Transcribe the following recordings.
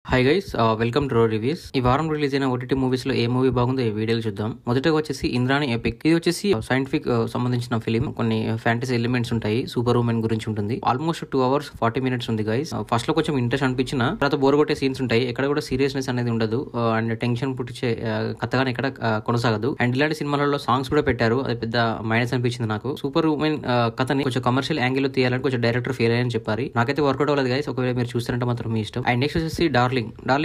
Hi guys, welcome two reviews. ఈ వారం release అయిన ఓటీటీ మూవీస్ లో ఏ మూవీ బాగుందో ఈ వీడియోలో చూద్దాం. మొదటగా వచ్చేసి ఇంద్రాణి ఎపిక్. ఇది వచ్చేసి సైంటిఫిక్ సంబంధించిన ఫిలిం. కొన్ని ఫ్యాంటసీ ఎలిమెంట్స్ ఉంటాయి. సూపర్ ఉమెన్ గురించి ఉంటుంది. ఆల్మోస్ట్ 2 hours 40 minutes ఉంది గైస్. ఫస్ట్ లో కొంచెం ఇంట్రెస్ట్ అనిపించిన తర్వాత బోర్ కొట్టే సీన్స్ ఉంటాయి. ఎక్కడ కూడా సీరియస్నెస్ అనేది ఉండదు అండ్ టెన్షన్ పుట్టించే కథగానే ఎక్కడ కొనసాగదు. అండ్ ఇలాంటి సినిమాలలో సాంగ్స్ కూడా పెట్టారు. అది పెద్ద మైనస్ అనిపించింది నాకు. సూపర్ ఉమెన్ కథని కొంచెం కమర్షియల్ యాంగిల్ లో తీయాలని కొంచెం డైరెక్టర్ ఫెయిల్ అయ్యని చెప్పారు. నాకైతే వర్కౌట్ అవ్వలేదు గైస్. ఒకవేళ మీరు చూస్తారంటే మాత్రం మీ ఇష్టం. అండ్ నెక్స్ట్ వచ్చేసి డార్లింగ్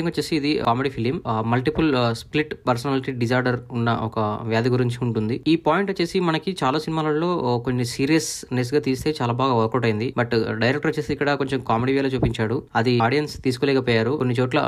వచ్చేసి ఇది comedy film. Multiple split personality disorder ఉన్న ఒక వ్యాధి గురించి ఉంటుంది. ఈ పాయింట్ వచ్చేసి మనకి చాలా సినిమాలలో కొన్ని సీరియస్నెస్ గా తీస్తే చాలా బాగా వర్కౌట్ అయింది. బట్ డైరెక్టర్ వచ్చేసి ఇక్కడ కొంచెం కామెడీ వేలో చూపించాడు. అది ఆడియన్స్ తీసుకోలేకపోయారు. కొన్ని చోట్ల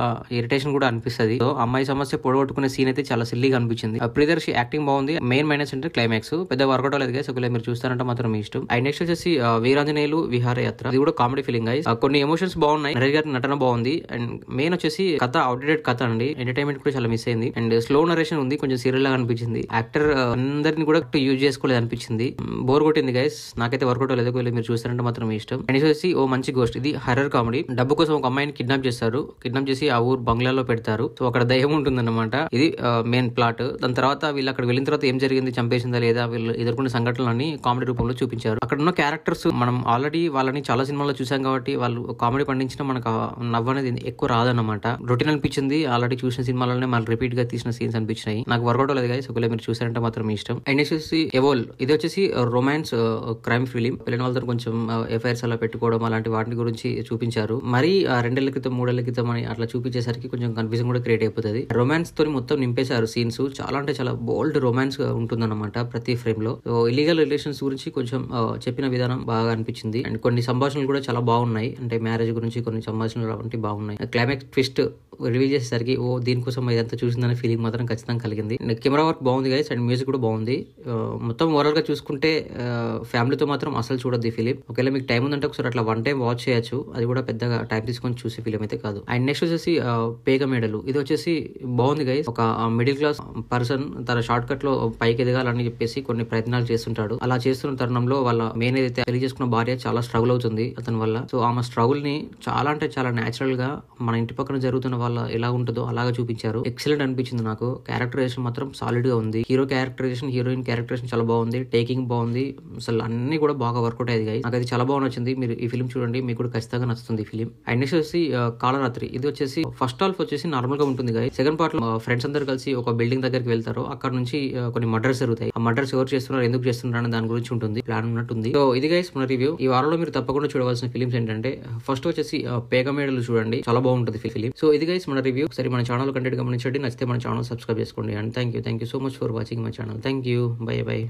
ఇరిటేషన్ కూడా అనిపిస్తుంది. సో అమ్మాయి సమస్య పొడగొట్టుకునే సీన్ అయితే చాలా సిల్లీగా అనిపించింది. ప్రియదర్శి యాక్టింగ్ బాగుంది. మెయిన్ మైనస్ అంటే క్లైమాక్స్ పెద్ద వర్కౌట్ అవ్వలేదు గైస్. ఒకవేళ మీరు చూస్తారంటే మాత్రం మీ ఇష్టం. అండ్ నెక్స్ట్ వచ్చేసి వీరాంజనేయులు విహారయాత్ర. ఇది కూడా కామెడీ ఫిలిం గైస్. కొన్ని ఎమోషన్స్ బాగున్నాయి. నరేష్ గారి నటన బాగుంది. అండ్ మెయిన్ వచ్చేసి కథ అవుట్డేటెడ్ కథ అండి. ఎంటర్టైన్మెంట్ కూడా చాలా మిస్ అయింది. అండ్ స్లో నరేషన్ ఉంది. కొంచెం సీరియల్ లాగా అనిపించింది. యాక్టర్ అందరిని కూడా యూజ్ చేసుకోలేదు అనిపించింది. బోర్ కొట్టింది గైస్. నాకైతే వర్కౌట్ లేదు. మీరు చూస్తారంటే మాత్రం ఇష్టం. అండ్ వచ్చేసి ఓ మంచి గోస్ట్. ఇది హర్రర్ కామెడీ. డబ్బు కోసం ఒక అమ్మాయిని కిడ్నాప్ చేస్తారు. కిడ్నాప్ చేసి ఆ ఊరు బంగ్లాలో పెడతారు. సో అక్కడ దయ్యం ఉంటుంది అనమాట. ఇది మెయిన్ ప్లాట్. దాని తర్వాత వీళ్ళు అక్కడ వెళ్ళిన తర్వాత ఏం జరిగింది, చంపేసిందా లేదా, వీళ్ళు ఎదుర్కొన్న సంఘటనలని కామెడీ రూపంలో చూపించారు. అక్కడ ఉన్న క్యారెక్టర్స్ మనం ఆల్రెడీ వాళ్ళని చాలా సినిమాల్లో చూసాం కాబట్టి వాళ్ళు కామెడీ పండించిన మనకు నవ్వు అనేది ఎక్కువ రాదన్నమాట. రొటీన్ అనిపించింది. ఆల్రెడీ చూసిన సినిమాలోనే మళ్ళీ రిపీట్ గా తీసిన సీన్స్ అనిపించినాయి. నాకు వర్కౌట్ లేదు గైస్. ఒకవేళ మీరు చూసారంటే మాత్రం ఇష్టం. అండ్ వచ్చేసి ఎవోల్. ఇది వచ్చేసి రొమాన్స్ క్రైమ్ ఫిలిం. పిల్లల వాళ్ళతో కొంచెం ఎఫ్ఐఆర్స్ అలా పెట్టుకోవడం అలాంటి వాటి గురించి చూపించారు. మరి 2 ఏళ్ల క్రితం 3 ఏళ్ల క్రితం అని అట్లా చూపించేసరికి కొంచెం కన్ఫ్యూజన్ కూడా క్రియేట్ అయిపోతుంది. రొమాన్స్ తో మొత్తం నింపేశారు సీన్స్. చాలా అంటే చాలా బోల్డ్ రొమాన్స్ గా ఉంటుందన్నమాట ప్రతి ఫ్రేమ్ లో. సో ఇల్లీగల్ రిలేషన్స్ గురించి కొంచెం చెప్పిన విధానం బాగా అనిపించింది. అండ్ కొన్ని సంభాషణలు కూడా చాలా బాగున్నాయి. అంటే మ్యారేజ్ గురించి కొన్ని సంభాషణలు అలాంటి బాగున్నాయి. క్లైమాక్స్ ట్విస్ట్ రివీల్ చేసేసరికి దీనికోసం ఇదంతా చూసిందనే ఫీలింగ్ మాత్రం ఖచ్చితంగా కలిగింది. కెమెరా వర్క్ బాగుంది గైస్. అండ్ మ్యూజిక్ కూడా బాగుంది. మొత్తం ఓవరాల్ గా చూసుకుంటే ఫ్యామిలీతో మాత్రం అసలు చూడొద్దు ఈ ఫిలిం. ఒకవేళ మీకు టైం ఉందంటే ఒకసారి అట్లా 1 time వాచ్ చేయొచ్చు. అది కూడా పెద్దగా టైం తీసుకొని చూసే ఫిలిం అయితే కాదు. అండ్ నెక్స్ట్ వచ్చేసి పేగ మేడలు. ఇది వచ్చేసి బాగుంది గైస్. ఒక మిడిల్ క్లాస్ పర్సన్ తన షార్ట్ కట్ లో పైకి ఎదగాలని చెప్పేసి కొన్ని ప్రయత్నాలు చేస్తుంటాడు. అలా చేస్తున్న తరుణంలో వాళ్ళ మెయిన్ ఏదైతే పెళ్లి చేసుకున్న భార్య చాలా స్ట్రగుల్ అవుతుంది అతని వల్ల. సో ఆమె స్ట్రగుల్ ని చాలా అంటే చాలా నేచురల్ గా మన ఇంటి పక్కన జరుగుతున్న వాళ్ళ ఎలా ఉంటుందో అలాగా చూపించారు. ఎక్సలెంట్ అనిపించింది నాకు. క్యారెక్టరైజేషన్ మాత్రం సాలిడ్ గా ఉంది. హీరో క్యారెక్టరైజేషన్, హీరోయిన్ క్యారెక్టరైజేషన్ చాలా బాగుంది. టేకింగ్ బాగుంది. అసలు అన్ని కూడా బాగా వర్కౌట్ అయ్యేది గైస్. నాకు అది చాలా బాగా నచ్చింది. మీరు ఈ ఫిల్మ్ చూడండి, మీకు కూడా ఖచ్చితంగా నచ్చుతుంది ఈ ఫిలిం. అండ్ నెక్స్ట్ వచ్చేసి కాళరాత్రి. ఇది వచ్చేసి ఫస్ట్ హాల్ఫ్ వచ్చేసి నార్మల్ గా ఉంటుంది గైస్. సెకండ్ పార్ట్ లో ఫ్రెండ్స్ అందరు కలిసి ఒక బిల్డింగ్ దగ్గరికి వెళ్తారు. అక్కడ నుంచి కొన్ని మర్డర్స్ జరుగుతాయి. ఆ మర్డర్స్ ఎవరు చేస్తున్నారు, ఎందుకు చేస్తున్నారు అనే దాని గురించి ఉంటుంది. ప్లాన్ ఉన్నట్టుంది. సో ఇది గైస్ మన రివ్యూ. ఈ వారంలో మీరు తప్పకుండా చూడవలసిన ఫిలిమ్స్ ఏంటంటే ఫస్ట్ వచ్చేసి పేగమేడలు చూడండి, చాలా బాగుంటుంది ఫిలిం. సో ఇది గైస్ మన రివ్యూ. సరే మన ఛానల్ కంటెంట్ గమనించండి. నచ్చితే మన ఛానల్ సబ్స్క్రైబ్ చేసుకోండి. And thank you so much for watching my channel. Thank you. By by.